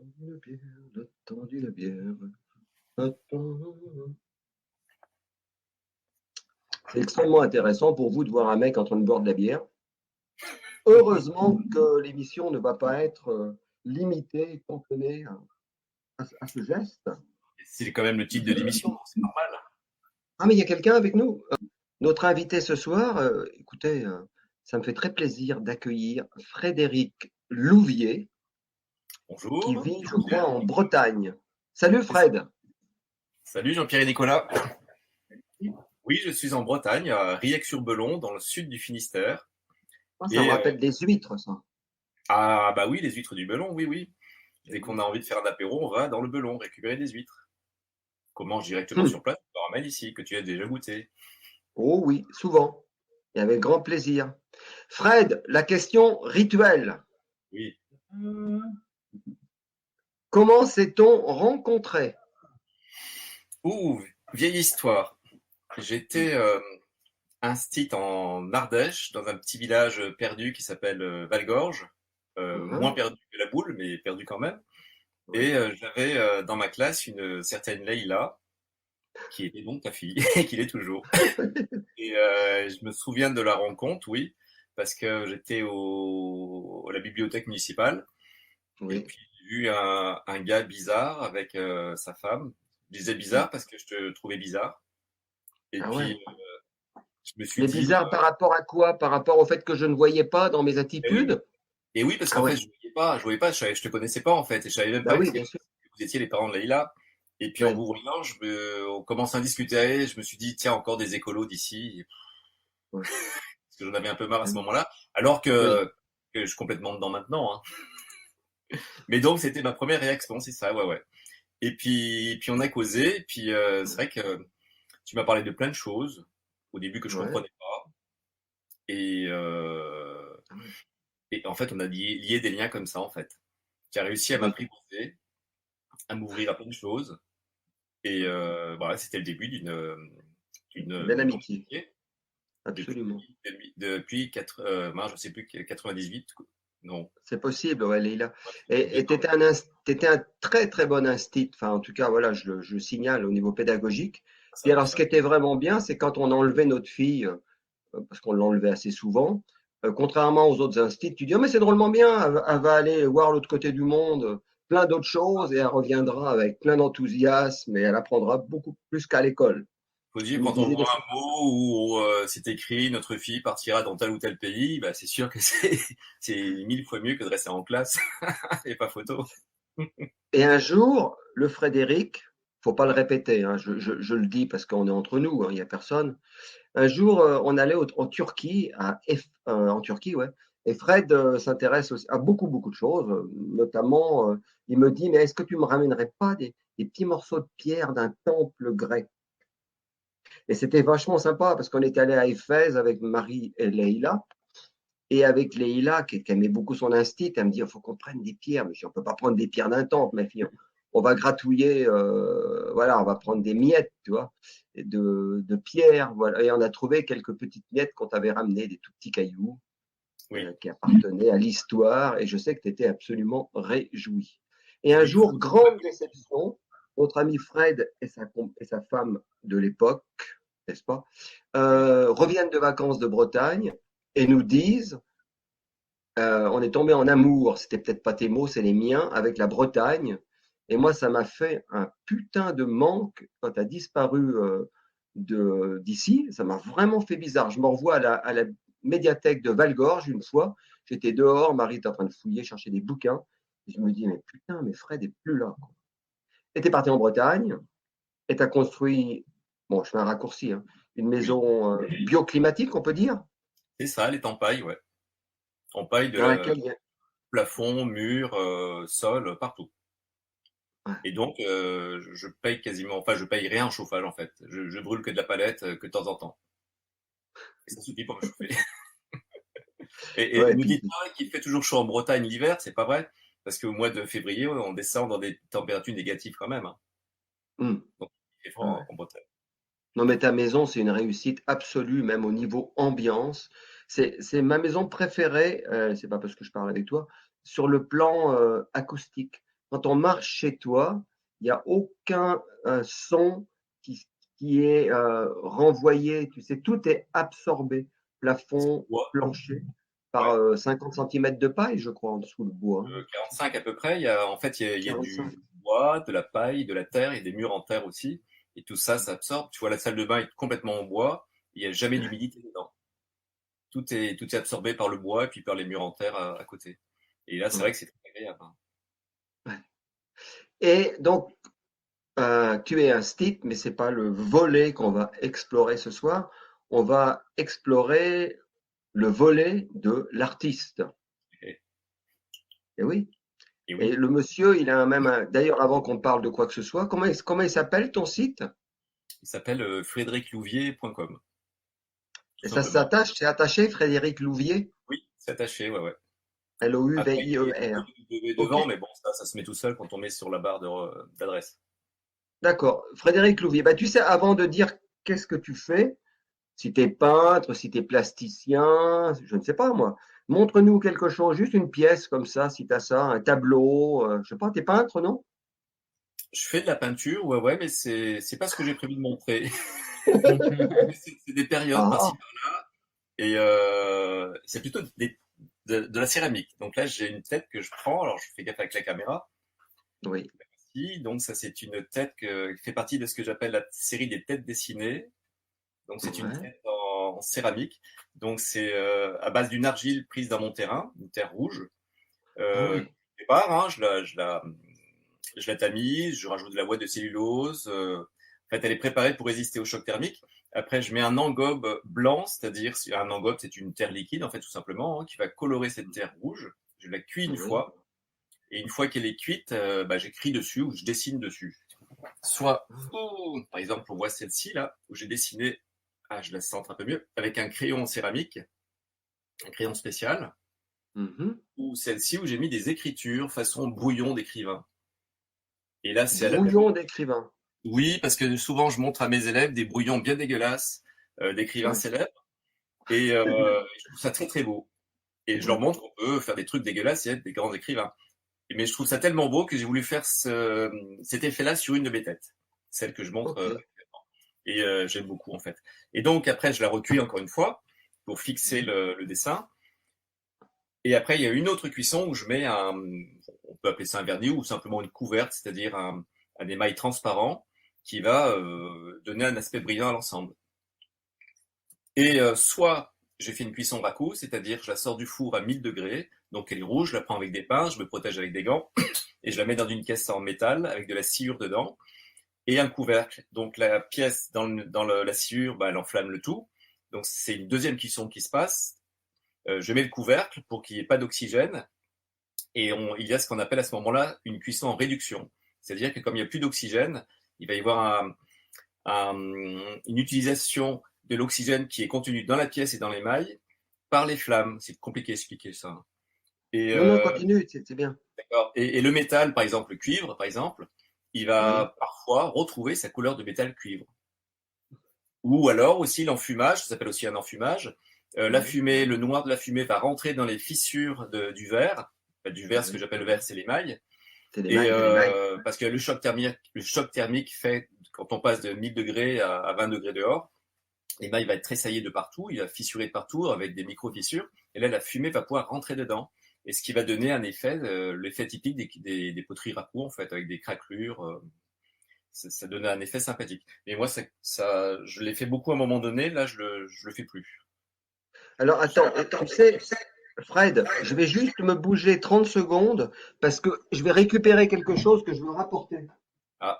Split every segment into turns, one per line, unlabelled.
la bière, le temps de la bière. Attends. C'est extrêmement intéressant pour vous de voir un mec en train de boire de la bière. Heureusement que l'émission ne va pas être limitée, cantonnée à ce geste.
C'est quand même le titre de l'émission, donc c'est normal.
Ah, mais il y a quelqu'un avec nous. Notre invité ce soir, écoutez, ça me fait très plaisir d'accueillir Frédéric Louvier, qui
Bonjour.
vit, je crois, en Bretagne. Salut Fred.
Salut Jean-Pierre et Nicolas. Oui, je suis en Bretagne, à Riec-sur-Belon, dans le sud du Finistère.
Ah, ça me
Et
rappelle des huîtres, ça.
ah bah oui, les huîtres du Belon, oui, oui. Dès qu'on a envie de faire un apéro, on va dans le Belon récupérer des huîtres. Qu'on mange directement
Hum.
sur place, on ramène ici, que tu as déjà goûté.
Oh oui, souvent. Et avec grand plaisir. Fred, la question rituelle.
Oui.
Comment s'est-on rencontré?
Ouh, vieille histoire. J'étais instit en Ardèche, dans un petit village perdu qui s'appelle Valgorge. Moins
Hein.
perdu que la boule, mais perdu quand même.
Ouais.
Et j'avais dans ma classe une certaine Leïla, qui était donc ta fille, et qui l'est toujours. Et je me souviens de la rencontre, oui, parce que j'étais à la bibliothèque municipale, et
Oui.
puis j'ai vu un gars bizarre avec sa femme. Je disais bizarre parce que je te trouvais bizarre. Et
Ah
puis
ouais.
je me suis
Mais
dit,
bizarre par rapport à quoi? Par rapport au fait que je ne voyais pas dans mes
eh oui,
attitudes?
et oui, parce
Ah
qu'en fait
ouais.
je voyais pas, je te connaissais pas en fait, et je savais même
Bah
pas
oui, bien sûr.
que vous étiez les parents de Leïla. Et puis en
Ouais.
vous voyant, on commence à discuter, je me suis dit, tiens, encore des écolos d'ici.
Ouais.
Parce que j'en avais un peu marre à ce
Hein.
moment-là, alors
Oui.
que je suis complètement dedans maintenant. Hein. Mais donc c'était ma première réaction, c'est ça, ouais, ouais. Et puis on a causé, et puis c'est vrai que tu m'as parlé de plein de choses au début que je
Ouais.
comprenais pas, et, euh,
Ah ouais.
et en fait on a lié des liens comme ça en fait. Tu as réussi à
Oui.
m'apprivoiser, à m'ouvrir à plein de choses, et voilà, c'était le début
Belle
d'une longue
amitié.
amitié
Absolument.
depuis je sais plus 98, non,
C'est possible, ouais, Leïla.
ouais,
Et
deux ans.
t'étais un très très bon instit. Enfin, en tout cas, voilà, je le signale au niveau pédagogique.
Ça
Puis
va,
alors, ce
ça.
qui était vraiment bien, c'est quand on enlevait notre fille, parce qu'on l'enlevait assez souvent, contrairement aux autres instits, tu dis, oh, mais c'est drôlement bien, elle va aller voir l'autre côté du monde, plein d'autres choses, et elle reviendra avec plein d'enthousiasme, et elle apprendra beaucoup plus qu'à l'école.
Faut dire,
Tu me
quand on
disais des
voit
choses.
un mot où c'est écrit notre fille partira dans tel ou tel pays, bah, c'est sûr que c'est 1000 fois mieux que de rester en classe et pas photo.
Et un jour, le Frédéric, faut pas le répéter, hein, je le dis parce qu'on est entre nous, hein, il y a personne. Un jour, on allait en Turquie, en Turquie, ouais. Et Fred s'intéresse à beaucoup, beaucoup de choses, notamment, il me dit, mais est-ce que tu me ramènerais pas des petits morceaux de pierre d'un temple grec? Et c'était vachement sympa parce qu'on était allé à Éphèse avec Marie et Leïla. Et avec Leïla, qui aimait beaucoup son instinct, elle me dit, il faut qu'on prenne des pierres. Mais je dis, on peut pas prendre des pierres d'un temple, ma fille. On va gratouiller, voilà, on va prendre des miettes, tu vois, de pierres, voilà. Et on a trouvé quelques petites miettes qu'on t'avait ramenées, des tout petits cailloux
Oui,
qui appartenaient à l'histoire. Et je sais que tu étais absolument réjoui. Et un
oui,
jour, grande déception, notre ami Fred et sa femme de l'époque, n'est-ce pas,
oui.
reviennent de vacances de Bretagne et nous disent, on est tombé en amour, c'était peut-être pas tes mots, c'est les miens, avec la Bretagne. Et moi, ça m'a fait un putain de manque quand tu as disparu d'ici. Ça m'a vraiment fait bizarre. Je me revois à la médiathèque de Valgorge une fois. J'étais dehors, Marie était en train de fouiller, chercher des bouquins. Et je me dis, mais putain, mais Fred est plus là. Et t'es parti en Bretagne et t'as construit, bon, je fais un raccourci, hein, une
Oui.
maison bioclimatique, on peut dire,
C'est ça, les tampailles, ouais. Tampailles
dans laquelle il y a.
plafond, mur, sol, partout.
Ouais.
Et donc, je paye quasiment, enfin, je paye rien en chauffage en fait. Je brûle que de la palette, que de temps en temps. Et ça suffit pour me chauffer. Et
Ouais,
ne
puis,
dites pas qu'il fait toujours chaud en Bretagne l'hiver, c'est pas vrai. Parce qu'au mois de février, on descend dans des températures négatives quand même. Hein.
hmm,
Donc, il fait froid
ouais.
en Bretagne.
Non, mais ta maison, c'est une réussite absolue, même au niveau ambiance. C'est ma maison préférée, c'est pas parce que je parle avec toi, sur le plan acoustique. quand on marche chez toi, il n'y a aucun son qui, qui est renvoyé. Tu sais, tout est absorbé,
C'est
plafond,
le bois.
plancher, par
Ouais.
50 centimètres de paille, je crois, en dessous le bois.
45 à peu près. En fait, il y a
45.
du bois, de la paille, de la terre et des murs en terre aussi. Et tout ça, ça absorbe. Tu vois, la salle de bain est complètement en bois. Il n'y a jamais d'humidité dedans. Tout est absorbé par le bois et puis par les murs en terre à côté. Et là, c'est vrai
Ouais.
que c'est très agréable, hein.
Ouais. Et donc, tu es un site, mais c'est pas le volet qu'on va explorer ce soir. On va explorer le volet de l'artiste.
Et,
Et oui.
et
Et
oui,
le monsieur, il a même d'ailleurs, avant qu'on parle de quoi que ce soit, comment il s'appelle ton site?
il s'appelle frédériclouvier.com, tout
Et ça
simplement.
s'attache, c'est attaché, Frédéric Louvier,
Oui, c'est attaché, ouais, ouais. Après, il y a
Louvier.
www
Ok,
devant, mais bon, ça se met tout seul quand on met sur la barre d'adresse.
d'accord. Frédéric Louvier. Bah, tu sais, avant de dire qu'est-ce que tu fais, si tu es peintre, si tu es plasticien, je ne sais pas moi, montre-nous quelque chose, juste une pièce comme ça, si tu as ça, un tableau, je sais pas, tu es peintre, non?
Je fais de la peinture, ouais, ouais, mais c'est pas ce que j'ai prévu de montrer. C'est des périodes
Ah,
par-ci par-là, et c'est plutôt de la céramique. Donc là, j'ai une tête que je prends, alors je fais gaffe avec la caméra.
oui,
Ici, donc ça, c'est une tête qui fait partie de ce que j'appelle la série des têtes dessinées. Donc c'est une
ouais,
tête en céramique. Donc c'est à base d'une argile prise dans mon terrain, une terre rouge.
ah
Au
oui,
départ, hein, je la tamise, je rajoute de la ouate de cellulose. En fait, elle est préparée pour résister au choc thermique. Après, je mets un engobe blanc, c'est-à-dire un engobe, c'est une terre liquide, en fait, tout simplement, hein, qui va colorer cette terre rouge. Je la cuis une
oui,
fois, et une fois qu'elle est cuite, bah, j'écris dessus ou je dessine dessus. Soit, par exemple, on voit celle-ci là, où j'ai dessiné, je la centre un peu mieux, avec un crayon en céramique, un crayon spécial,
mhm.
ou celle-ci où j'ai mis des écritures façon brouillon d'écrivain. Et là, c'est à la peine.
Brouillon d'écrivain.
Oui, parce que souvent, je montre à mes élèves des brouillons bien dégueulasses d'écrivains
Ouais,
célèbres, et je trouve ça très très beau. Et je leur
ouais,
montre qu'on peut faire des trucs dégueulasses et être des grands écrivains. Mais je trouve ça tellement beau que j'ai voulu faire cet effet-là sur une de mes têtes, celle que je montre.
ok.
Et j'aime beaucoup en fait. Et donc après, je la recuis encore une fois pour fixer
Mhm.
le dessin. Et après, il y a une autre cuisson où je mets on peut appeler ça un vernis ou simplement une couverte, c'est-à-dire un émail transparent qui va donner un aspect brillant à l'ensemble. Et soit j'ai fait une cuisson raku, c'est-à-dire je la sors du four à 1000 degrés, donc elle est rouge, je la prends avec des pinces, je me protège avec des gants, et je la mets dans une caisse en métal avec de la sciure dedans, et un couvercle. Donc la pièce la sciure, bah, elle enflamme le tout. Donc c'est une deuxième cuisson qui se passe. Je mets le couvercle pour qu'il n'y ait pas d'oxygène, et il y a ce qu'on appelle à ce moment-là une cuisson en réduction. C'est-à-dire que comme il n'y a plus d'oxygène, il va y avoir une utilisation de l'oxygène qui est contenu dans la pièce et dans l'émail par les flammes. C'est compliqué à expliquer ça. Et,
Non, non, continue, c'est bien.
et le métal, par exemple, le cuivre, par exemple, il
Oui,
va parfois retrouver sa couleur de métal cuivre. Ou alors aussi l'enfumage, ça s'appelle aussi un enfumage. La
oui,
fumée, le noir de la fumée va rentrer dans les fissures du verre. Du verre, ce que
oui.
j'appelle le verre, c'est l'émail.
C'est
Et
l'émail.
parce que le choc thermique fait, quand on passe de 1000 degrés à 20 degrés dehors, l'émail va être tressaillé de partout, il va fissurer de partout avec des micro-fissures. Et là, la fumée va pouvoir rentrer dedans. Et ce qui va donner un effet, l'effet typique des poteries raku, en fait, avec des craquelures. Ça donnait un effet sympathique. Et moi, je l'ai fait beaucoup à un moment donné, là, je le fais plus.
Alors, attends, tu sais, Fred, je vais juste me bouger 30 secondes parce que je vais récupérer quelque chose que je veux rapporter.
Ah,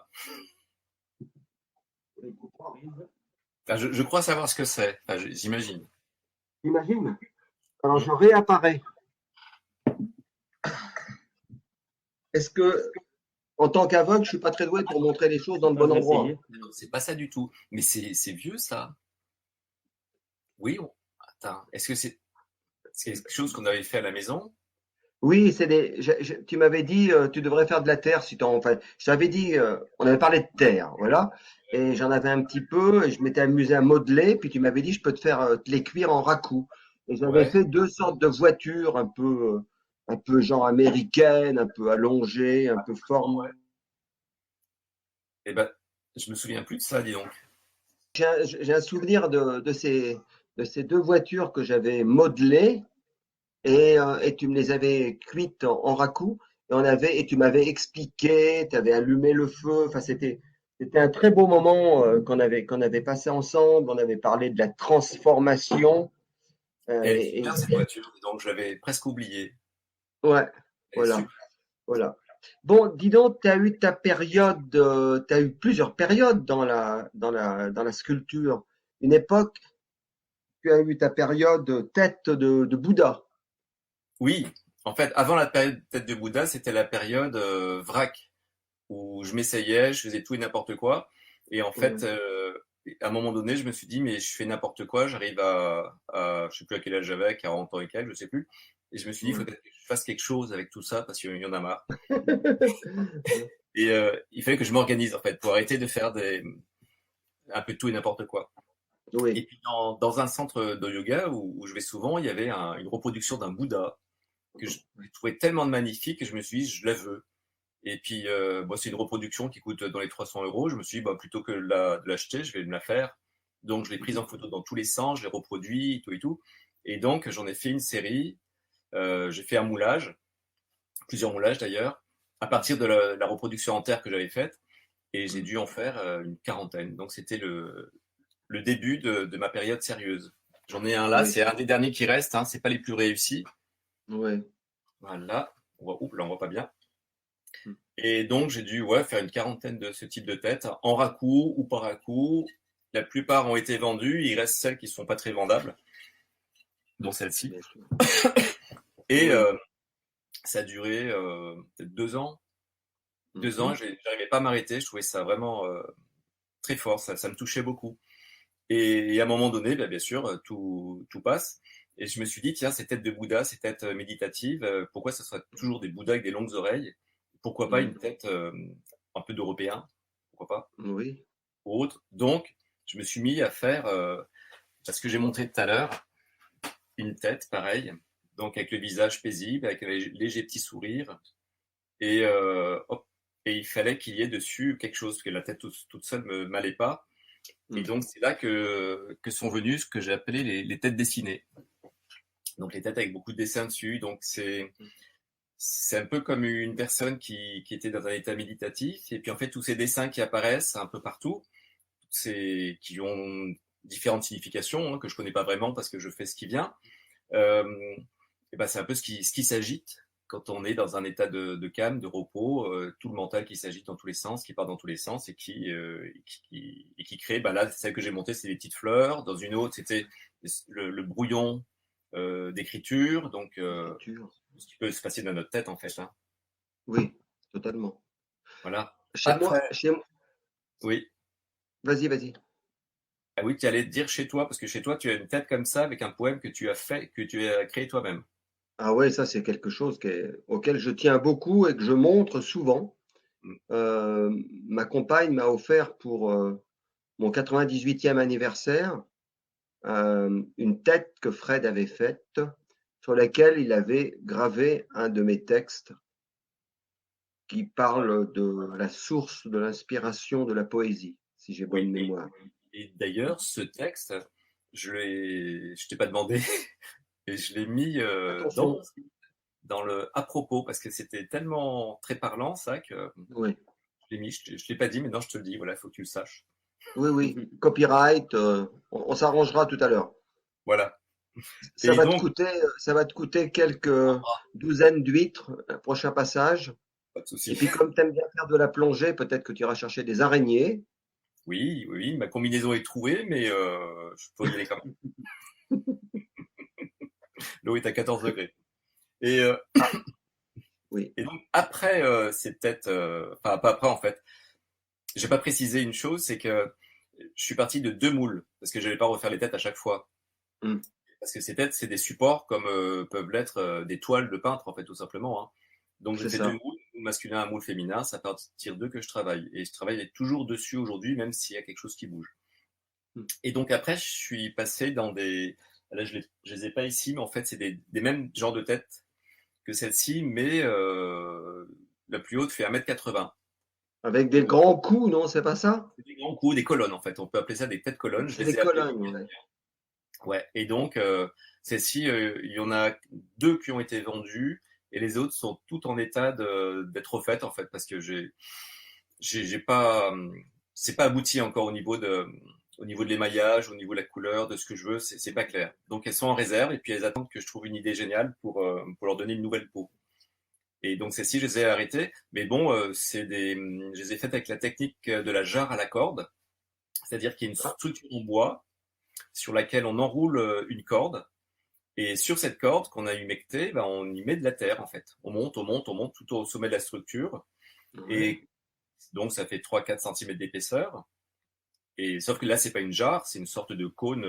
enfin, je crois savoir ce que c'est, enfin, j'imagine.
Imagine. Alors,
Hmm.
je réapparais. Est-ce que, en tant qu'aveugle, je suis pas très doué pour montrer les choses dans le bon endroit?
Non, c'est pas ça du tout. Mais c'est vieux, ça. Oui, attends, est-ce que c'est quelque chose qu'on avait fait à la maison?
Oui, tu m'avais dit, tu devrais faire de la terre si enfin, je t'avais dit, on avait parlé de terre, voilà. Et j'en avais un petit peu et je m'étais amusé à modeler. Puis tu m'avais dit, je peux te les cuire en raku. Et j'avais
Ouais.
fait deux sortes de voitures un peu. un peu genre américaine, un peu allongée, un peu forme.
Eh ben, je me souviens plus de ça, dis donc.
J'ai un souvenir de ces deux voitures que j'avais modelées et tu me les avais cuites en raku et tu m'avais expliqué, tu avais allumé le feu. Enfin, c'était un très beau moment qu'on avait passé ensemble. On avait parlé de la transformation.
Elle est
Et
super cette voiture, donc je l'avais presque oubliée.
ouais,
Elle est
voilà,
super.
voilà. Bon, dis donc, tu as eu ta période, tu as eu plusieurs périodes dans la sculpture. Une époque, tu as eu ta période tête de Bouddha.
Oui, en fait, avant la période tête de Bouddha, c'était la période vrac, où je m'essayais, je faisais tout et n'importe quoi. Et en fait,
Ouais,
à un moment donné, je me suis dit, mais je fais n'importe quoi, j'arrive je sais plus à quel âge j'avais, 40 ans et quelques, je sais plus. Et je me suis dit, il faut
ouais.
que je fasse quelque chose avec tout ça, parce qu'il y en a marre. Et il fallait que je m'organise, en fait, pour arrêter de faire un peu tout et n'importe quoi. Et
Oui.
puis, dans un centre de yoga où je vais souvent, il y avait une reproduction d'un Bouddha que je trouvais tellement magnifique que je me suis dit, je la veux. Et puis, bon, c'est une reproduction qui coûte dans les 300 euros. Je me suis dit, bah, plutôt que de l'acheter, je vais me la faire. Donc, je l'ai prise en photo dans tous les sens, je l'ai reproduit, tout et tout. Et donc, j'en ai fait une série. J'ai fait un moulage, plusieurs moulages d'ailleurs, à partir de la reproduction en terre que j'avais faite. Et j'ai dû en faire une quarantaine. Donc, c'était le début de ma période sérieuse. J'en ai un là,
Oui,
c'est un des derniers qui reste. Hein, c'est pas les plus réussis.
oui.
Voilà. Oups, là, on voit pas bien. Et donc, j'ai dû faire une quarantaine de ce type de têtes, en raku ou pas raku. La plupart ont été vendues, il reste celles qui ne sont pas très vendables, dont celle-ci.
Bien sûr.
Et
Oui.
ça a duré peut-être 2 ans. 2 ans,
Mhm.
j'arrivais pas à m'arrêter, je trouvais ça vraiment très fort, ça me touchait beaucoup. Et à un moment donné, bien sûr, tout passe. Et je me suis dit, tiens, ces têtes de Bouddha, ces têtes méditatives, pourquoi ce sera toujours des Bouddhas avec des longues oreilles? Pourquoi pas une
Mhm.
tête un peu d'Européen? Pourquoi pas?
Oui.
Ou autre. Donc, je me suis mis à faire, parce que j'ai montré tout à l'heure, une tête pareille, donc avec le visage paisible, avec un léger petit sourire, et hop, et il fallait qu'il y ait dessus quelque chose, parce que la tête toute seule me m'allait pas. Et
Mhm.
donc, c'est là que sont venues ce que j'ai appelé les têtes dessinées. Donc, les têtes avec beaucoup de dessins dessus. Donc, c'est un peu comme une personne qui était dans un état méditatif. Et puis, en fait, tous ces dessins qui apparaissent un peu partout, qui ont différentes significations, hein, que je connais pas vraiment parce que je fais ce qui vient. Euh, et ben c'est un peu ce qui s'agite quand on est dans un état de calme, de repos, tout le mental qui s'agite dans tous les sens, qui part dans tous les sens et qui crée. Ben là, celle que j'ai montée, c'est des petites fleurs. Dans une autre, c'était le brouillon d'écriture, donc
L'écriture.
ce qui peut se passer dans notre tête en fait. Hein.
Oui, totalement.
Voilà.
Chez moi,
Après,
chez moi.
oui.
Vas-y, vas-y.
Ah oui, tu allais te dire chez toi, parce que chez toi, tu as une tête comme ça avec un poème que tu as fait, que tu as créé toi-même.
Ah ouais, ça c'est quelque chose auquel je tiens beaucoup et que je montre souvent.
Mm.
Ma compagne m'a offert pour mon 98e anniversaire une tête que Fred avait faite, sur laquelle il avait gravé un de mes textes qui parle de la source de l'inspiration de la poésie, si j'ai bonne
Oui,
mémoire.
et d'ailleurs, ce texte, je t'ai pas demandé, et je l'ai mis
Attention,
dans le à propos, parce que c'était tellement très parlant, ça, que
oui,
je l'ai mis. Je t'ai pas dit, mais non, je te le dis, voilà, il faut que tu le saches.
oui, oui, copyright, on s'arrangera tout à l'heure.
Voilà. Et donc,
Ça va te coûter quelques douzaines d'huîtres, un prochain passage.
pas de
Et
souci.
puis, comme tu aimes bien faire de la plongée, peut-être que tu iras chercher des araignées.
Oui, oui, oui, ma combinaison est trouée, mais je peux y aller quand même. L'eau est à 14 degrés. Et, euh,
Ah, oui.
et donc, après, c'est peut-être, enfin, pas après, en fait, j'ai pas précisé une chose, c'est que je suis parti de 2 moules, parce que je n'allais pas refaire les têtes à chaque fois.
Hmm,
Parce que ces têtes, c'est des supports comme peuvent l'être des toiles de peintre, en fait, tout simplement. Hein. Donc, j'ai
c'est
fait 2
ça.
moules, un moule masculin, un moule féminin. C'est à partir d'eux que je travaille. Et je travaille toujours dessus aujourd'hui, même s'il y a quelque chose qui bouge.
Hmm,
Et donc, après, je suis passé dans des. Là, je les ai pas ici, mais en fait, c'est des mêmes genres de têtes que celle-ci, mais la plus haute fait 1,80 m.
Avec des grands coups, non, c'est pas ça?
C'est des grands coups, des colonnes en fait. On peut appeler ça des têtes colonnes. Je
C'est
les
des
ai appelées.
colonnes, ouais.
Ouais. Et donc, celles-ci, il y en a 2 qui ont été vendues et les autres sont toutes en état d'être refaites en fait, parce que j'ai pas, c'est pas abouti encore au niveau de l'émaillage, au niveau de la couleur, de ce que je veux, c'est pas clair. Donc elles sont en réserve et puis elles attendent que je trouve une idée géniale pour leur donner une nouvelle peau. Et donc celles-ci, je les ai arrêtées. Mais bon, je les ai faites avec la technique de la jarre à la corde. C'est-à-dire qu'il y a une
Ah,
structure en bois sur laquelle on enroule une corde. Et sur cette corde qu'on a humectée, ben, on y met de la terre en fait. On monte tout au sommet de la structure.
ouais.
Et donc ça fait 3-4 cm d'épaisseur. Et sauf que là, c'est pas une jarre, c'est une sorte de cône,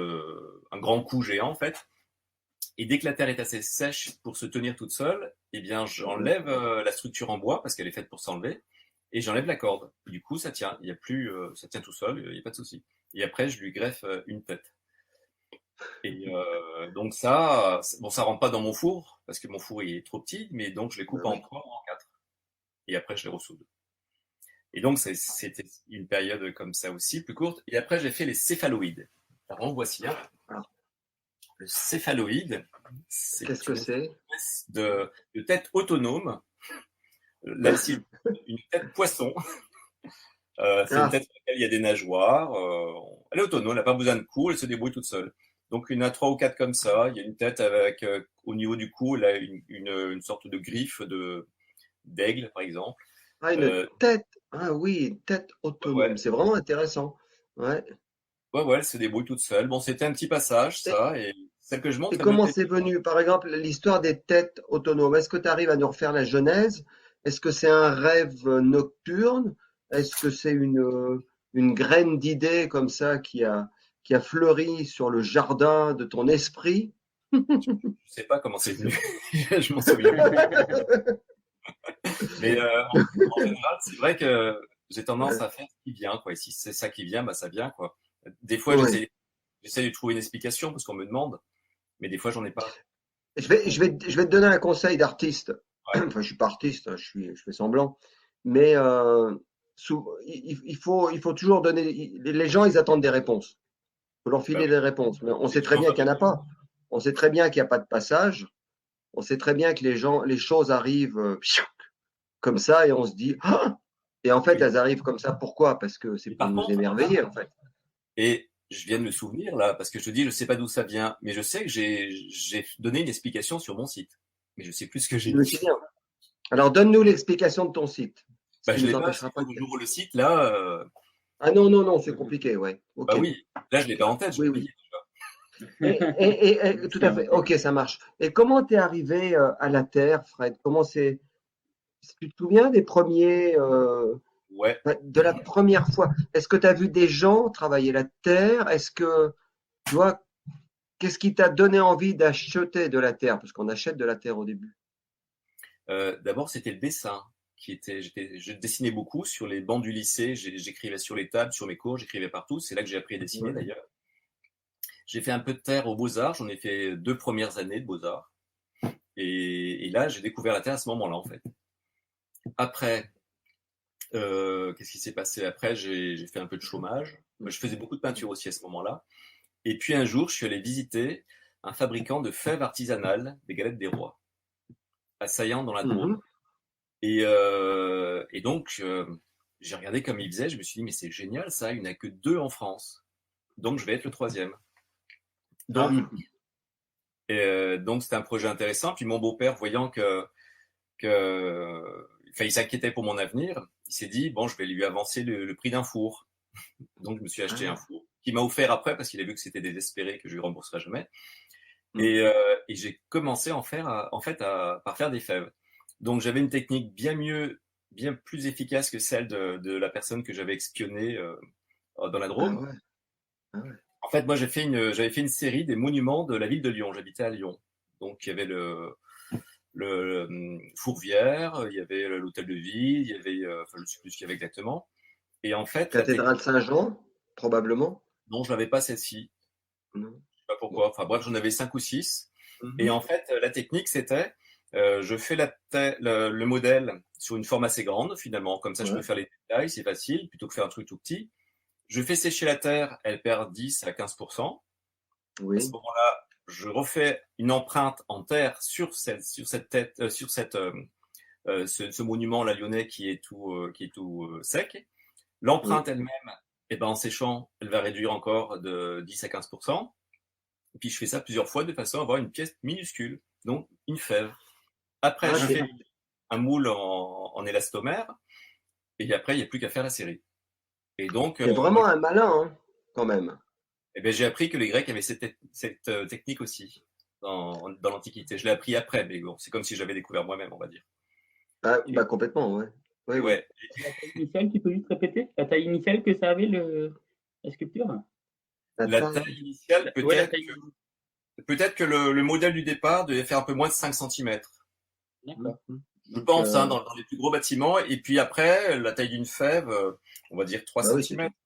un grand coup géant en fait. Et dès que la terre est assez sèche pour se tenir toute seule, eh bien,
Mhm.
j'enlève la structure en bois parce qu'elle est faite pour s'enlever, et j'enlève la corde. Du coup, ça tient. Il y a plus, ça tient tout seul. Il n'y a pas de souci. Et après, je lui greffe une tête. Et donc ça, bon, ça rentre pas dans mon four parce que mon four il est trop petit, mais donc je les
Bah
coupe en
oui.
3 ou en 4. Et après, je les ressoude. Et donc, c'était une période comme ça aussi, plus courte. Et après, j'ai fait les céphaloïdes. Alors, en voici un.
Alors,
Le céphaloïde, c'est
qu'est-ce que
une
c'est?
espèce de tête autonome. Là, si une tête poisson, c'est une
Ah,
tête sur laquelle il y a des nageoires. Elle est autonome, elle n'a pas besoin de cou, elle se débrouille toute seule. Donc, il y en a 3 ou 4 comme ça. Il y a une tête avec, au niveau du cou, elle a une sorte de griffe d'aigle, par exemple.
une
Euh,
tête. Ah oui, une tête
ouais,
autonome. C'est vraiment intéressant. Ouais.
ouais, elle se débrouille toute seule. Bon, c'était un petit passage,
Et,
ça, et celle que je montre,
et
elle me
comment
plaît.
c'est venu? Par exemple, l'histoire des têtes autonomes. Est-ce que tu arrives à nous refaire la genèse? Est-ce que c'est un rêve nocturne? Est-ce que c'est une graine d'idée comme ça qui a fleuri sur le jardin de ton esprit?
Je sais pas comment c'est venu, je m'en souviens plus. Mais en général, c'est vrai que j'ai tendance à faire ce qui vient, quoi. Et si c'est ça qui vient, bah ça vient, quoi. Des fois,
Oui.
j'essaie de trouver une explication parce qu'on me demande, mais des fois, j'en ai pas.
Je vais te donner un conseil d'artiste.
Ouais.
Enfin, je suis pas artiste, hein, je fais semblant. Mais il faut toujours donner. Les gens, ils attendent des réponses. Il faut leur
Bah
filer
oui,
des réponses. Mais on
c'est
sait très
toujours
bien
comme
qu'il n'y en a pas. On sait très bien qu'il n'y a pas de passage. On sait très bien que les choses arrivent comme ça et on se dit ah. Et en fait,
oui.
elles arrivent comme ça. Pourquoi? Parce que c'est
Et
pour
par
nous
contre,
émerveiller, en fait.
et je viens de me souvenir là, parce que je te dis, je sais pas d'où ça vient, mais je sais que j'ai donné une explication sur mon site, mais je sais plus ce que j'ai
Je me suis
dit.
dit, alors donne-nous l'explication de ton site, ce
Bah
qui
je
nous
l'ai pas. Si
empêchera pas de.
j'ouvre le site là,
Ah non, non, non, c'est compliqué, ouais.
bah
Ok.
oui, là je l'ai pas en tête, j'ai
Oui, oui.
oublié.
Tout à fait. Ok, ça marche. Et comment t'es arrivé à la Terre, Fred? Tu te souviens des premiers,
Ouais.
de la première fois? Est-ce que tu as vu des gens travailler la Terre? Est-ce que, tu vois, qu'est-ce qui t'a donné envie d'acheter de la Terre? Parce qu'on achète de la Terre au début.
D'abord, c'était le dessin je dessinais beaucoup sur les bancs du lycée, j'écrivais sur les tables, sur mes cours, j'écrivais partout. C'est là que j'ai appris à dessiner
Ouais.
d'ailleurs. J'ai fait un peu de terre aux Beaux-Arts, j'en ai fait 2 premières années de Beaux-Arts. Et là, j'ai découvert la terre à ce moment-là, en fait. Après, qu'est-ce qui s'est passé après? J'ai fait un peu de chômage. Je faisais beaucoup de peinture aussi à ce moment-là. Et puis un jour, je suis allé visiter un fabricant de fèves artisanales des galettes des rois, à Saillant dans la Drôme.
Mhm.
Et donc, j'ai regardé comme il faisait, je me suis dit, mais c'est génial ça, il n'y en a que 2 en France. Donc, je vais être le troisième. Donc,
Ah,
donc c'était un projet intéressant. Puis mon beau-père, voyant enfin, il s'inquiétait pour mon avenir, il s'est dit, bon, je vais lui avancer le prix d'un four. Donc, je me suis acheté un
ah,
four, qu'il m'a offert après parce qu'il a vu que c'était désespéré, que je lui rembourserai jamais.
mhm.
Et j'ai commencé en fait, par faire des fèves. Donc j'avais une technique bien plus efficace que celle de la personne que j'avais espionnée dans la
Ah
Drôme.
ouais, ah ouais.
En fait, moi j'avais fait une série des monuments de la ville de Lyon. J'habitais à Lyon. Donc il y avait le Fourvière, il y avait l'hôtel de ville, il y avait, enfin je ne sais plus ce qu'il y avait exactement. Et en fait, la technique,
Cathédrale Saint-Jean, probablement.
non, je n'avais pas celle-ci.
Non.
Je sais pas
Bon.
pourquoi. Enfin bref, j'en avais 5 ou 6. Et
Mhm.
en fait, la technique, c'était Je fais le modèle sur une forme assez grande, finalement. Comme ça, je peux
Ouais,
faire les détails, c'est facile, plutôt que faire un truc tout petit. Je fais sécher la terre, elle perd 10 à 15%. À ce
oui,
moment-là, je refais une empreinte en terre sur cette tête, ce monument là lyonnais qui est tout sec.
oui.
L'empreinte elle-même, eh ben, en séchant, elle va réduire encore de 10 à 15%. Et puis je fais ça plusieurs fois de façon à avoir une pièce minuscule, donc une fève. Après,
Ah,
je
t'es,
fais un moule en élastomère, et après, il n'y a plus qu'à faire la série. Et donc,
t'es
moi,
vraiment un malin, hein, quand même.
eh ben, j'ai appris que les Grecs avaient cette technique aussi dans l'Antiquité. Je l'ai appris après, mais bon, c'est comme si j'avais découvert moi-même, on va dire.
Ah,
Et,
bah complètement, ouais. Oui,
et
oui.
ouais,
La taille initiale, tu peux juste répéter? La taille initiale que ça avait, la sculpture?
La
la
taille.
taille initiale,
Ouais, la
peut-être
taille.
peut-être que le modèle du départ devait faire un peu moins de 5 centimètres.
D'accord.
Je
Donc,
pense, hein, dans les plus gros bâtiments. Et puis après, la taille d'une fève, on va dire 3
bah oui, c'est tout.
centimètres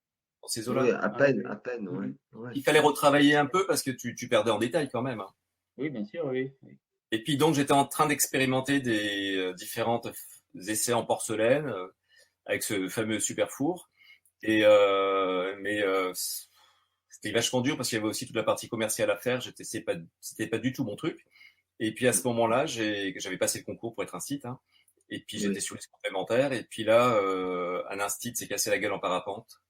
dans ces
Oui,
eaux-là.
Ah oui, oui.
à peine, ouais.
Mhm.
Ouais.
Il fallait retravailler un peu parce que tu perdais en détail quand même, hein.
Oui, bien sûr, oui. Oui.
Et puis donc j'étais en train d'expérimenter des différentes essais en porcelaine avec ce fameux super four. Mais c'était vachement dur parce qu'il y avait aussi toute la partie commerciale à faire. C'était pas du tout mon truc. Et puis à ce moment-là, j'avais passé le concours pour être un site, hein. Et puis j'étais
Oui.
sur les complémentaires. Et puis là, un instit s'est cassé la gueule en parapente.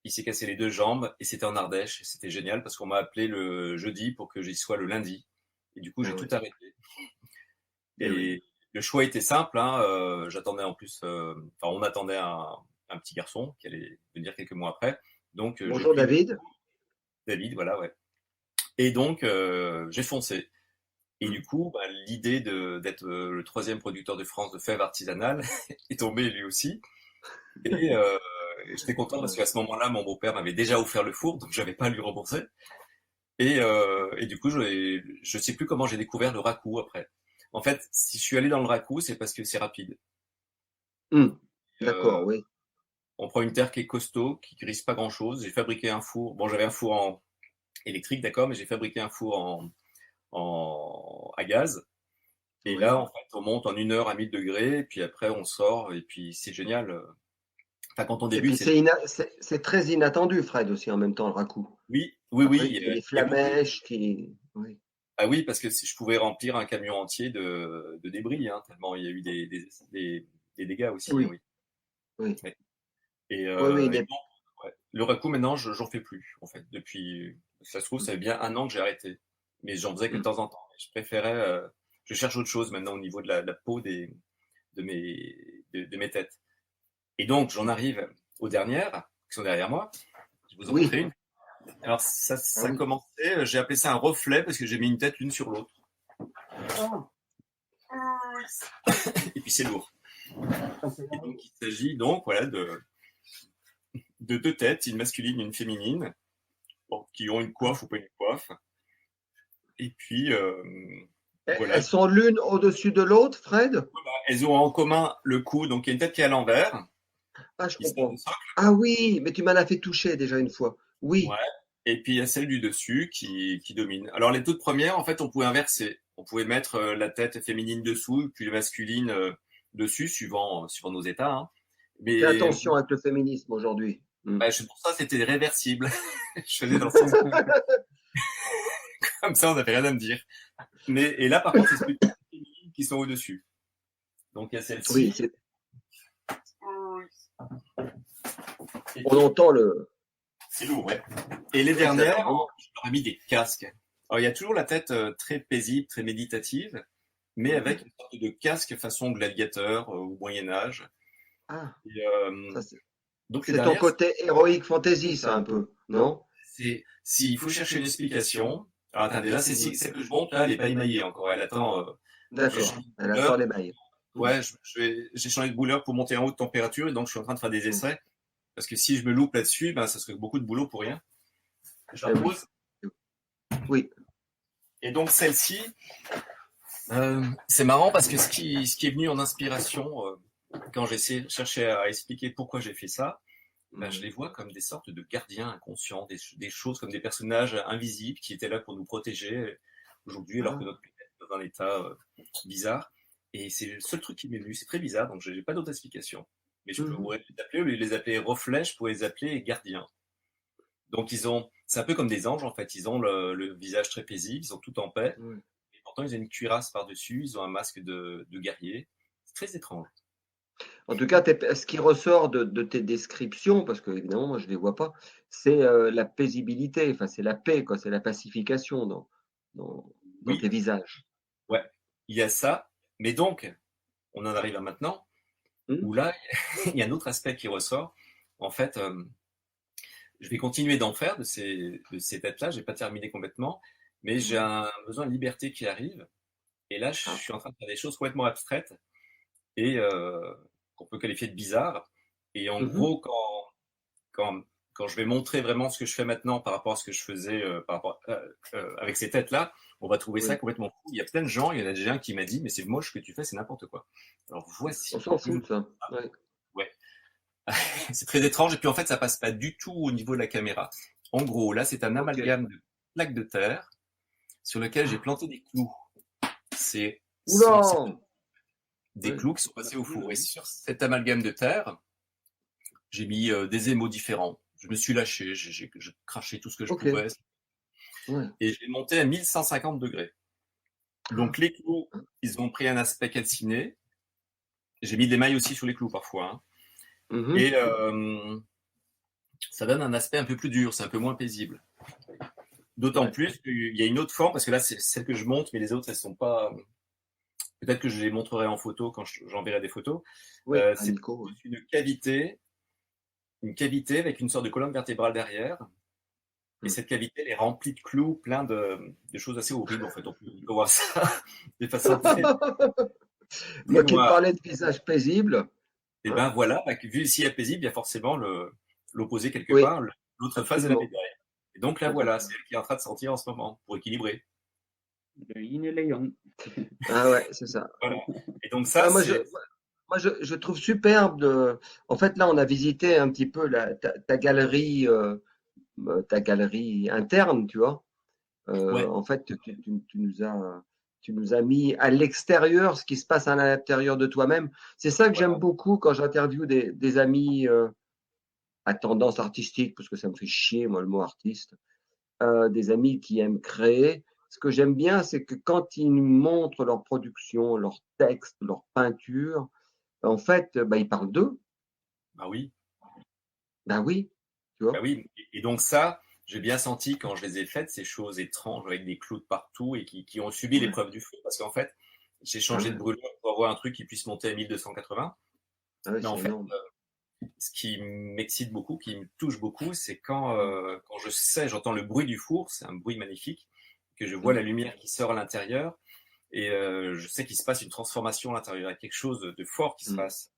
Il s'est cassé les deux jambes et c'était en Ardèche. Et c'était génial parce qu'on m'a appelé le jeudi pour que j'y sois le lundi. Et du coup,
Ah
j'ai tout
oui.
arrêté.
Eh oui.
Et le choix était simple, hein. J'attendais en plus, enfin, on attendait un petit garçon qui allait venir quelques mois après. Donc, j'ai
Bonjour
pris
David.
David, voilà, ouais. Et donc, j'ai foncé. Et
Hmm.
du coup, bah, l'idée d'être le troisième producteur de France de fèves artisanales est tombée lui aussi. Et j'étais content parce
Ouais.
qu'à ce moment-là, mon beau-père m'avait déjà offert le four, donc j'avais pas à lui rembourser. Et du coup, je sais plus comment j'ai découvert le raku après. En fait, si je suis allé dans le raku, c'est parce que c'est rapide.
Hmm. D'accord,
Euh,
oui.
on prend une terre qui est costaud, qui grise pas grand-chose. J'ai fabriqué un four. Bon, j'avais un four en électrique, d'accord, mais j'ai fabriqué un four à gaz. Et
Oui.
là, en fait, on monte en 1 heure à 1000 degrés, et puis après, on sort, et puis c'est génial. Enfin, quand on
Et
débute,
puis
c'est...
c'est très inattendu, Fred, aussi en même temps, le raku.
Oui, oui, oui,
Après, il y a les
il y a beaucoup...
flamèches qui. Oui.
Ah oui, parce que je pouvais remplir un camion entier de débris, hein, tellement il y a eu des dégâts aussi, hein,
Oui.
oui.
Oui.
Ouais. Et,
Oui, oui.
donc, ouais. Le raku, maintenant, j'en fais plus, en fait. Depuis, ça se trouve, ça fait bien 1 an que j'ai arrêté. Mais j'en faisais que de
Hmm.
temps en temps. Je préférais, je cherche autre chose maintenant au niveau de la peau de mes têtes. Et donc, j'en arrive aux dernières, qui sont derrière moi. Je vais vous en montrer
Oui.
une. Alors,
Ah
ça
oui.
commençait, j'ai appelé ça un reflet parce que j'ai mis une tête l'une sur l'autre.
Ah,
Et puis, c'est lourd.
ça fait
Et
mal.
donc, il s'agit donc, voilà, de deux têtes, une masculine et une féminine, bon, qui ont une coiffe ou pas une coiffe. Et puis, voilà.
Elles sont l'une au-dessus de l'autre, Fred?
Elles ont en commun le cou, donc il y a une tête qui est à l'envers,
Ah, je
qui sert de
comprends.
socle.
Ah oui, mais tu m'en as fait toucher déjà une fois.
Ouais.
Oui.
Et puis il y a celle du dessus qui domine. Alors les toutes premières, en fait, on pouvait inverser. On pouvait mettre la tête féminine dessous, puis la masculine dessus, suivant nos états, hein.
Fais
Mais
attention avec le féminisme aujourd'hui. Hmm.
bah, pour ça, c'était réversible. Je faisais dans le sens comme ça, on n'avait rien à me dire. Et là, par contre, c'est ce petit féminines qui sont au-dessus. Donc il y a
Oui,
celle-ci. Et
on
puis,
entend le.
c'est lourd, ouais. Et les
Oui, ça a l'air
dernières,
vraiment.
je leur ai mis des casques. Alors, il y a toujours la tête très paisible, très méditative, mais
Mhm.
avec une sorte de casque façon gladiateur au Moyen Âge.
Ah,
Et,
ça
donc les
c'est ton
dernières,
côté héroïque fantasy, ça un peu, non?
c'est s'il faut chercher une explication. Alors attendez, là, celle que je monte, là, elle n'est pas émaillée encore. Elle attend. J'ai
D'accord.
changé de
Elle attend
couleur.
l'émail. Hmm.
Ouais, j'ai changé de couleur pour monter en haute température, et donc je suis en train de faire des
Hmm.
essais. Parce que si je me loupe là-dessus, ben, ça serait beaucoup de boulot pour rien. Je la
Eh oui.
pose.
Oui.
Et donc celle-ci, c'est marrant parce que ce qui est venu en inspiration quand cherché à expliquer pourquoi j'ai fait ça, ben, je
Mhm.
les vois comme des sortes de gardiens inconscients, des choses comme des personnages invisibles qui étaient là pour nous protéger aujourd'hui, alors que
Ah.
notre planète dans un état bizarre. Et c'est le seul truc qui m'est venu. C'est très bizarre, donc je n'ai pas d'autre explication. Mais je pourrais les appeler, au lieu de les appeler reflets, je pourrais les appeler gardiens. Donc c'est un peu comme des anges en fait. Ils ont le visage très paisible, ils sont tout en paix. Et pourtant, ils ont une cuirasse par-dessus, ils ont un masque de guerrier. C'est très étrange.
En tout cas, ce qui ressort de tes descriptions, parce que évidemment, moi je ne les vois pas, c'est la paisibilité, enfin c'est la paix, quoi, c'est la pacification dans tes
Oui,
visages.
ouais, il y a ça. Mais donc, on en arrive à maintenant,
Hmm.
où là, il y a un autre aspect qui ressort. En fait, je vais continuer d'en faire de ces têtes-là. J'ai pas terminé complètement, mais j'ai un besoin de liberté qui arrive. Et là, je
Ah.
suis en train de faire des choses complètement abstraites et qu'on peut qualifier de bizarres. Et en
Mhm.
gros, quand, quand je vais montrer vraiment ce que je fais maintenant par rapport à ce que je faisais avec ces têtes-là, on va trouver ça
Oui.
complètement fou. Il y a plein de gens, il y en a déjà un qui m'a dit, mais c'est moche ce que tu fais, c'est n'importe quoi. Alors
On
voici
s'en
une.
fout de ça. Ouais.
Ouais, c'est très étrange. Et puis en fait, ça passe pas du tout au niveau de la caméra. En gros, là, c'est un
Ok.
amalgame de plaques de terre sur lequel j'ai planté des clous. C'est
Oula!
des
Ouais.
clous qui sont passés au four. Et sur cet amalgame de terre, j'ai mis des émaux différents. Je me suis lâché, j'ai craché tout ce que je
Ok.
pouvais
Ouais.
et je l'ai monté à 1150 degrés. Donc les clous, ils ont pris un aspect calciné. J'ai mis des mailles aussi sur les clous parfois. Hein.
Mhm.
Et ça donne un aspect un peu plus dur, c'est un peu moins paisible. D'autant
Ouais.
plus qu'il y a une autre forme, parce que là, c'est celle que je monte, mais les autres, elles sont pas. Peut-être que je les montrerai en photo quand j'enverrai des photos.
Oui, à
C'est
Nico. Ouais.
une cavité avec une sorte de colonne vertébrale derrière. Et
Hmm.
cette cavité, elle est remplie de clous, plein de choses assez horribles, en fait. On peut voir ça de façon très, très
Moi qui te
noire.
parlais de visage paisible,
Et
hein?
ben voilà, bah, vu s'il y a paisible, il y a forcément l'opposé quelque
Oui,
part, l'autre face de la
absolument.
médaille. Et donc là, voilà, c'est
Complètement.
elle qui est en train de sortir en ce moment, pour équilibrer.
Le yin et le yang.
Ah ouais, c'est ça.
Voilà. Et donc
Ouais,
ça, c'est.
je trouve superbe de. En fait, là, on a visité un petit peu ta galerie interne, tu vois.
Ouais,
En fait, tu nous as mis à l'extérieur ce qui se passe à l'intérieur de toi-même. C'est ça que j'aime
voilà.
beaucoup quand j'interviewe des amis à tendance artistique, parce que ça me fait chier, moi, le mot artiste. Des amis qui aiment créer. Ce que j'aime bien, c'est que quand ils nous montrent leur production, leurs textes, leur peinture, en fait, bah, ils parlent d'eux.
Bah oui,
Ben oui, tu
bah
vois.
oui. Et donc ça, j'ai bien senti quand je les ai faites, ces choses étranges avec des clous de partout et qui ont subi
Ouais.
l'épreuve du feu, parce qu'en fait, j'ai
Ah
changé de
ouais,
brûlure pour avoir un truc qui puisse monter à 1280.
ah ouais,
Mais en
c'est
fait,
énorme.
ce qui m'excite beaucoup, qui me touche beaucoup, c'est
Mm,
quand je sais, j'entends le bruit du four, c'est un bruit magnifique, que je vois
mm,
la lumière qui sort à l'intérieur, et je sais qu'il se passe une transformation à l'intérieur, il y a quelque chose de fort qui se
mm,
passe.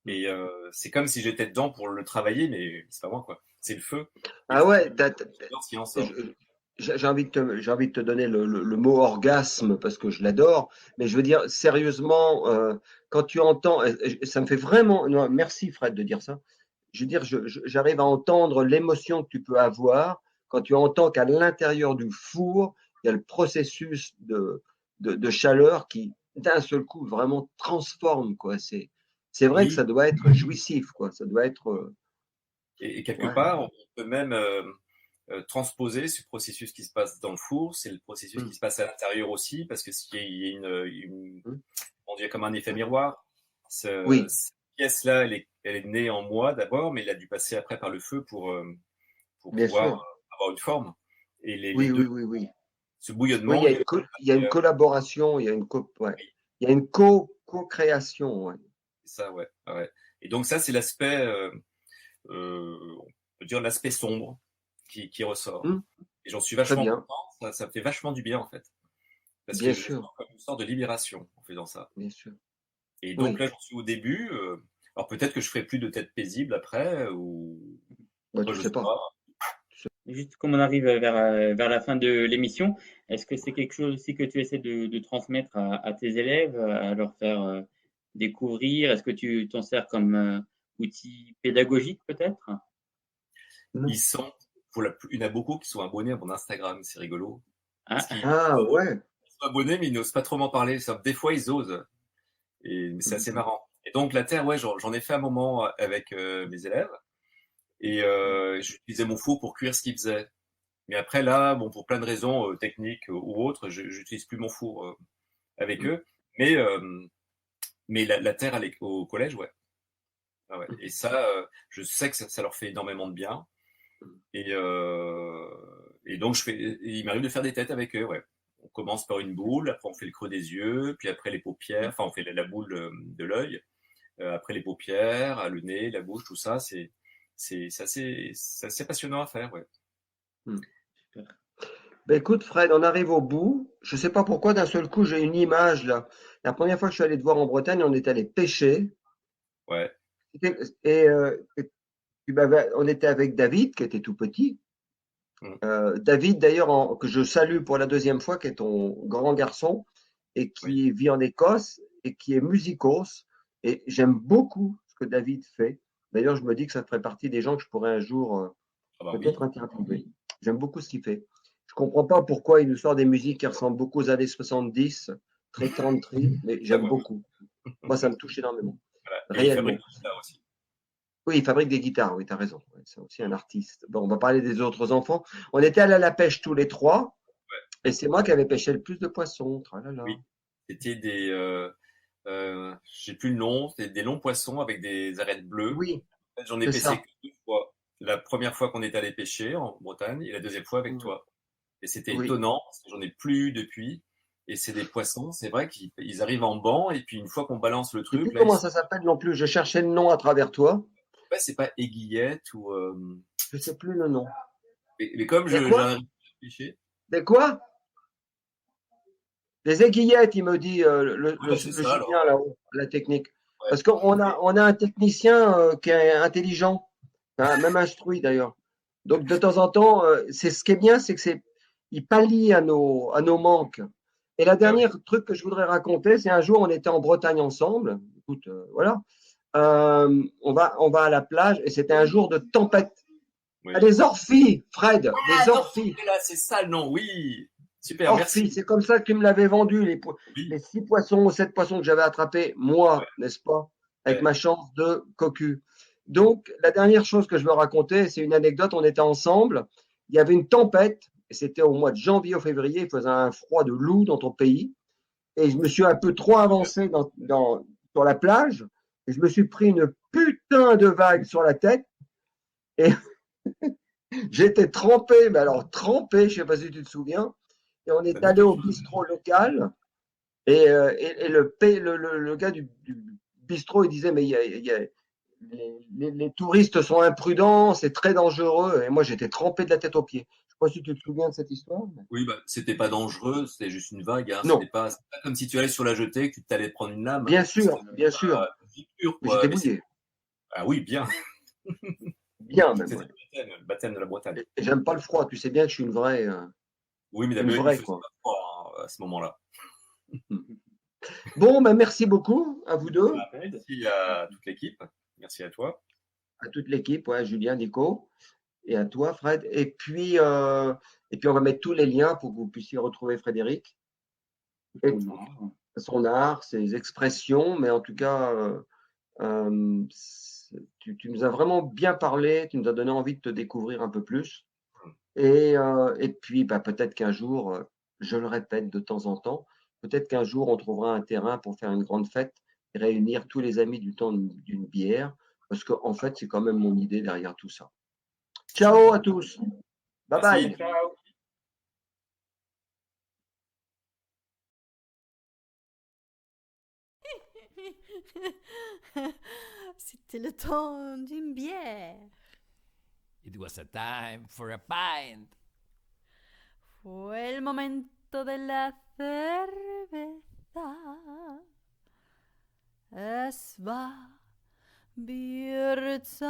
mm.
Et c'est comme si j'étais dedans pour le travailler, mais c'est pas moi, quoi. C'est le feu. Et
Ah ouais,
j'adore ce qui en
je-
sort.
j'ai envie de te donner le mot orgasme parce que je l'adore, mais je veux dire sérieusement, quand tu entends, ça me fait vraiment, non, merci Fred de dire ça. Je veux dire, j'arrive à entendre l'émotion que tu peux avoir quand tu entends qu'à l'intérieur du four, il y a le processus de chaleur qui, d'un seul coup, vraiment transforme, quoi. C'est vrai que ça
Oui,
doit être jouissif, quoi. Ça doit être,
et quelque
ouais.
part, on peut même transposer ce processus qui se passe dans le four, c'est le processus
Mm,
qui se passe à l'intérieur aussi, parce que il y a
mm.
on dirait comme un effet miroir.
Oui,
Cette pièce-là, elle est née en moi d'abord, mais elle a dû passer après par le feu pour
bien
pouvoir
sûr.
avoir une forme. Et les
Oui,
deux,
oui, oui, oui.
ce
Oui,
bouillonnement,
il y a une collaboration, ouais. Il y a une co-création, ouais.
c'est ça, ouais, ouais. Et donc ça, c'est l'aspect, on peut dire l'aspect sombre qui ressort.
Mm,
Et j'en suis
très
vachement
bien,
content, ça me fait vachement du bien en fait, parce
bien
que je
sûr,
sens comme une sorte de libération en faisant ça.
bien sûr.
Et donc
Oui,
là, j'en suis au début. Alors peut-être que je ferai plus de tête paisible après, ou
bah,
moi
tu
je
sais
sais
pas.
pas.
Juste comme on arrive vers la fin de l'émission, est-ce que c'est quelque chose aussi que tu essaies de transmettre à tes élèves, à leur faire découvrir? Est-ce que tu t'en sers comme outil pédagogique peut-être?
Ils sont, il y en a beaucoup qui sont abonnés à mon Instagram, c'est rigolo. Parce
Ah,
qu'ils
Ah ouais,
sont abonnés, mais ils n'osent pas trop m'en parler. Des fois, ils osent. Et c'est assez marrant. Et donc, la terre, ouais, j'en ai fait un moment avec mes élèves. Et j'utilisais mon four pour cuire ce qu'ils faisaient. Mais après, là, bon, pour plein de raisons techniques ou autres, j'utilise plus mon four avec eux. Mais, la terre au collège, ouais. Ah ouais. Et ça, je sais que ça leur fait énormément de bien. Et donc, il m'arrive de faire des têtes avec eux, ouais. On commence par une boule, après on fait le creux des yeux, puis après les paupières, enfin on fait la boule de l'œil, après les paupières, le nez, la bouche, tout ça, c'est assez passionnant à faire, ouais.
Super.
Ben écoute, Fred, on arrive au bout. Je sais pas pourquoi, d'un seul coup, j'ai une image là. La première fois que je suis allé te voir en Bretagne, on est allé pêcher.
Ouais,
Et on était avec David, qui était tout petit.
mm,
David, d'ailleurs, que je salue pour la deuxième fois, qui est ton grand garçon et
oui.
qui vit en Écosse et qui est musicos. Et j'aime beaucoup ce que David fait. D'ailleurs, je me dis que ça ferait partie des gens que je pourrais un jour
Ah bah oui,
peut-être interviewer. J'aime beaucoup ce qu'il fait. Je comprends pas pourquoi il nous sort des musiques qui ressemblent beaucoup aux années 70, très country, mais
ah
j'aime
bah oui,
beaucoup. Moi, ça me touche énormément,
voilà. Et il
réellement.
fabrique tout ça aussi.
Oui, il fabrique des guitares, oui, tu as raison. Ouais, c'est aussi un artiste. Bon, on va parler des autres enfants. On était allés à la pêche tous les trois, et c'est moi qui avais pêché le plus de poissons. Tralala.
Oui, c'était j'ai plus le nom, c'était des longs poissons avec des arêtes bleues.
Oui,
En fait, j'en ai
c'est
pêché
ça.
que 2 fois. La première fois qu'on est allé pêcher en Bretagne et la deuxième fois avec
Mm.
toi. Et c'était
Oui.
étonnant parce que j'en ai plus depuis. Et c'est des poissons, c'est vrai qu'ils arrivent en banc et puis une fois qu'on balance le
Je sais
truc,
plus
là, ils
comment
sont.
ça s'appelle non plus. Je cherchais le nom à travers toi.
Ouais, c'est pas aiguillette ou.
Je sais plus le nom.
Mais comme
Des quoi?
j'arrive à pêcher.
Des quoi? Des aiguillettes, il me dit
Ah bah c'est
le
ça
Julien
alors.
là-haut, la technique.
Ouais.
Parce qu'on
Et-
on a un technicien qui est intelligent, hein, même instruit d'ailleurs. Donc de temps en temps, c'est ce qui est bien, c'est que il pallie à nos manques. Et la
ah oui,
dernière truc que je voudrais raconter, c'est un jour on était en Bretagne ensemble. Écoute, voilà. On va à la plage et c'était un jour de tempête. Ah,
oui.
des orties, Fred,
Ah
des
non,
orties.
là, c'est ça le nom, oui. Super,
Orphie,
merci.
c'est comme ça que tu me l'avais vendu,
Oui,
les 6 poissons ou 7 poissons que j'avais attrapés,
ouais,
moi, n'est-ce pas, avec
ouais.
ma chance de cocu. Donc, la dernière chose que je veux raconter, c'est une anecdote. On était ensemble, il y avait une tempête, et c'était au mois de janvier ou février, il faisait un froid de loup dans ton pays, et je me suis un peu trop avancé sur la plage, et je me suis pris une putain de vague sur la tête, et j'étais trempé, mais alors trempé, je sais pas si tu te souviens, et on
Ça
est
me dit
allé
quelque
au
chose.
bistrot local. Et le gars du bistrot, il disait, mais les touristes sont imprudents, c'est très dangereux. Et moi, j'étais trempé de la tête aux pieds. Je sais pas si tu te souviens de cette histoire.
Oui, bah, c'était pas dangereux, c'était juste une vague, hein.
Non,
C'est pas comme si tu allais sur la jetée, que tu t'allais prendre une lame.
bien sûr, bien sûr.
Une piqûre,
Mais
quoi.
j'étais
Mais c'est,
mouillé.
ah oui, bien.
Bien même,
C'était
ouais.
le baptême de la Bretagne.
Et j'aime pas le froid. Tu sais bien que je suis
Oui, mais
une
d'abord, il
vraie,
faisait
quoi.
pas froid, hein, à ce moment-là.
Bon, ben, merci beaucoup à vous deux,
Rapide.
Merci à toute l'équipe. Merci à toi.
à toute l'équipe, ouais, Julien, Nico, et à toi, Fred. Et puis, on va mettre tous les liens pour que vous puissiez retrouver Frédéric. Et
Ton art.
son art, ses expressions, mais en tout cas, tu nous as vraiment bien parlé, tu nous as donné envie de te découvrir un peu plus. Et puis, bah, peut-être qu'un jour, je le répète de temps en temps, peut-être qu'un jour, on trouvera un terrain pour faire une grande fête et réunir tous les amis du temps d'une bière, parce qu'en fait, c'est quand même mon idée derrière tout ça. Ciao à tous. Bye
Merci.
bye.
Ciao.
C'était le temps d'une bière.
It was a time for a pint.
Fue el momento de la cerveza. Es war Bierzeit.